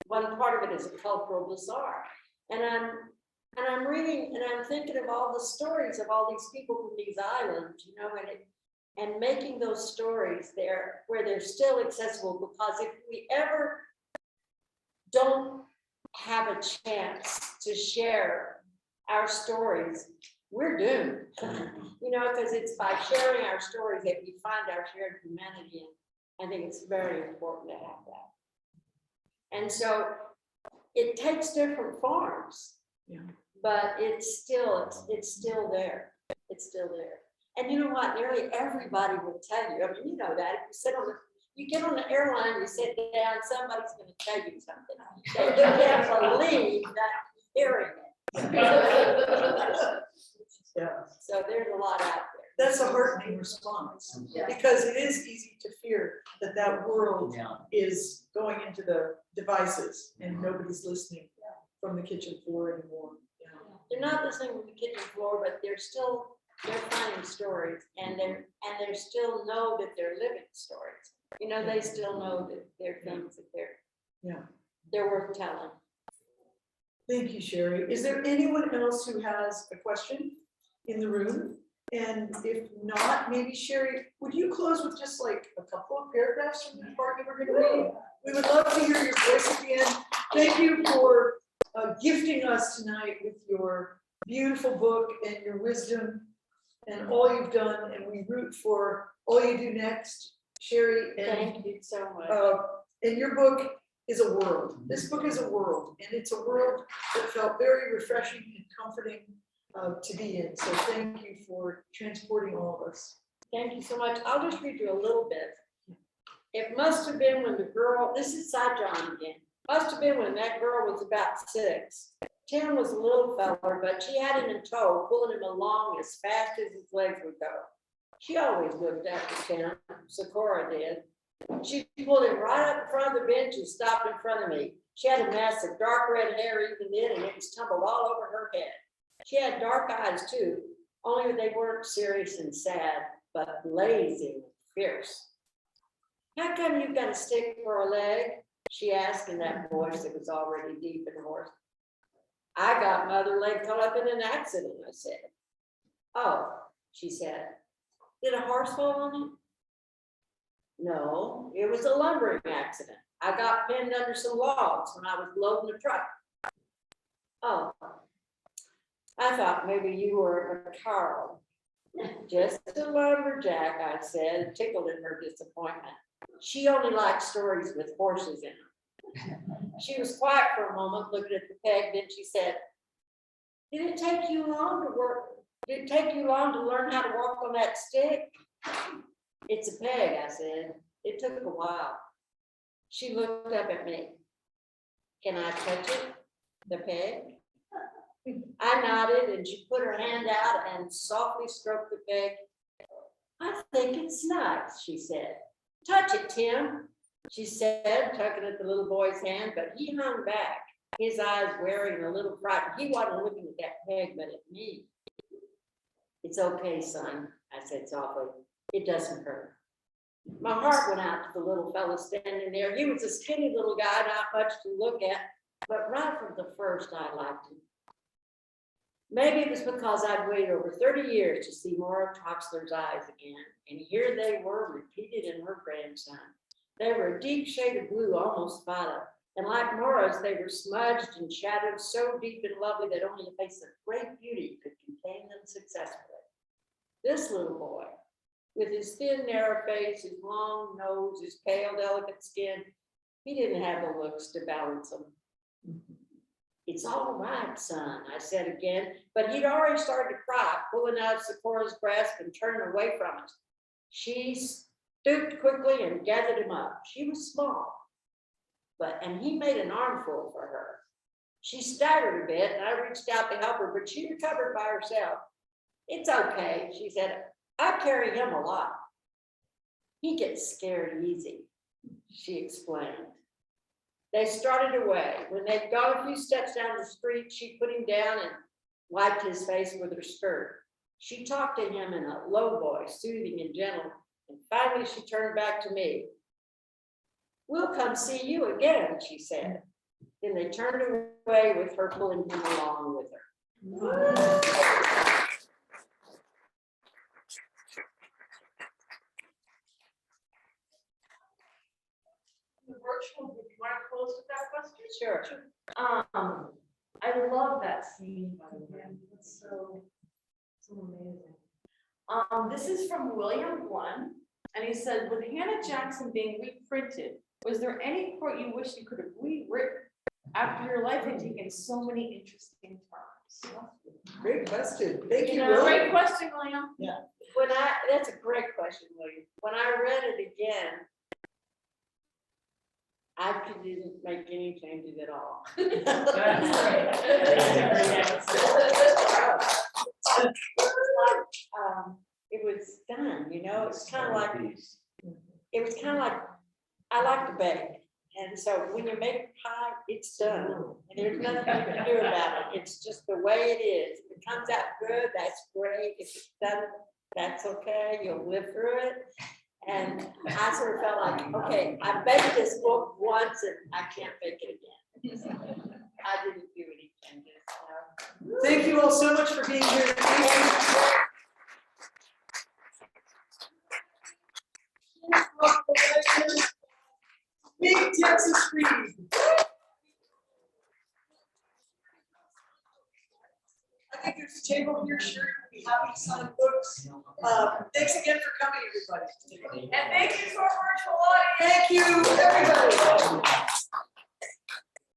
S4: One part of it is a cultural bazaar. And I'm reading and I'm thinking of all the stories of all these people from these islands, you know, and making those stories there where they're still accessible, because if we ever don't have a chance to share our stories, we're doomed. You know, because it's by sharing our stories that we find our shared humanity, and I think it's very important to have that. And so it takes different forms, but it's still there. It's still there. And you know what? Nearly everybody will tell you. I mean, you know that if you get on the airline, you sit down, somebody's going to tell you something that you can't believe that you're hearing it. So there's a lot out there.
S3: That's a heartening response, because it is easy to fear that world is going into the devices and nobody's listening from the kitchen floor anymore.
S4: They're not listening from the kitchen floor, but they're finding stories, and they still know that they're living stories. You know, they still know that they're things that they're worth telling.
S3: Thank you, Sherry. Is there anyone else who has a question in the room? And if not, maybe Sherry, would you close with just like a couple of paragraphs from the part you were going to read? We would love to hear your voice at the end. Thank you for gifting us tonight with your beautiful book and your wisdom and all you've done. And we root for all you do next, Sherry. And
S4: thank you so much.
S3: in your book, is a world. This book is a world, and it's a world that felt very refreshing and comforting to be in. So thank you for transporting all of us.
S4: Thank you so much. I'll just read you a little bit. It must have been when the girl, this is Side John again, must have been when that girl was about 6. Tim was a little feller, but she had him in tow, pulling him along as fast as his legs would go. She always looked after Tim, Socorro did. She pulled him right up in front of the bench and stopped in front of me. She had a mess of dark red hair even then, and it was tumbled all over her head. She had dark eyes too, only they weren't serious and sad, but blazing and fierce. How come you've got a stick for a leg? She asked in that voice that was already deep and hoarse. I got my other leg caught up in an accident, I said. Oh, she said. Did a horse fall on it? No, it was a lumbering accident. I got pinned under some logs when I was loading the truck. Oh, I thought maybe you were a Carl. Just a lumberjack, I said, tickled in her disappointment. She only liked stories with horses in them. She was quiet for a moment, looking at the peg, then she said, Did it take you long to learn how to walk on that stick? It's a peg, I said. It took a while. She looked up at me. Can I touch it? The peg? I nodded and she put her hand out and softly stroked the peg. I think it's nice, she said. Touch it, Tim, she said, tugging at the little boy's hand, but he hung back, his eyes wearing a little frightened. He wasn't looking at that peg, but at me. It's okay, son, I said softly. It doesn't hurt. My heart went out to the little fellow standing there. He was a skinny little guy, not much to look at, but right from the first, I liked him. Maybe it was because I'd waited over 30 years to see Maura Troxler's eyes again, and here they were repeated in her grandson. They were a deep shade of blue, almost violet, and like Maura's, they were smudged and shadowed so deep and lovely that only a face of great beauty could contain them successfully. This little boy, with his thin, narrow face, his long nose, his pale, delicate skin, he didn't have the looks to balance them. It's all right, son, I said again, but he'd already started to cry, pulling out Socorro's breast and turning away from us. She stooped quickly and gathered him up. She was small, and he made an armful for her. She staggered a bit, and I reached out to help her, but she recovered by herself. It's okay, she said. I carry him a lot. He gets scared easy, she explained. They started away. When they'd gone a few steps down the street, she put him down and wiped his face with her skirt. She talked to him in a low voice, soothing and gentle, and finally she turned back to me. We'll come see you again, she said. Then they turned away with her pulling him along with her.
S2: Virtual, would you want to close with that question?
S4: Sure.
S2: I love that scene, by the way. It's so amazing. This is from William Blunt, and he said, with Hannah Jackson being reprinted, was there any part you wish you could have rewritten after your life had taken so many interesting turns?
S3: Great question. Thank you,
S2: Great
S3: William.
S2: question, William.
S3: Yeah.
S4: That's a great question, William. When I read it again, I didn't make any changes at all. It was done, you know, it's kind of like, I like to bake. And so when you make pie, it's done. And there's nothing you can do about it. It's just the way it is. If it comes out good, that's great. If it's done, that's okay. You'll live through it. And I sort of felt like, okay, I baked this book once and I can't bake it again. So I didn't do any changes.
S3: Thank you all so much for being here. Big Texas Read. I think there's a table here, Sherry will be happy to sign books. Thanks again for coming, everybody.
S2: And thank you to our virtual audience.
S3: Thank you, everybody.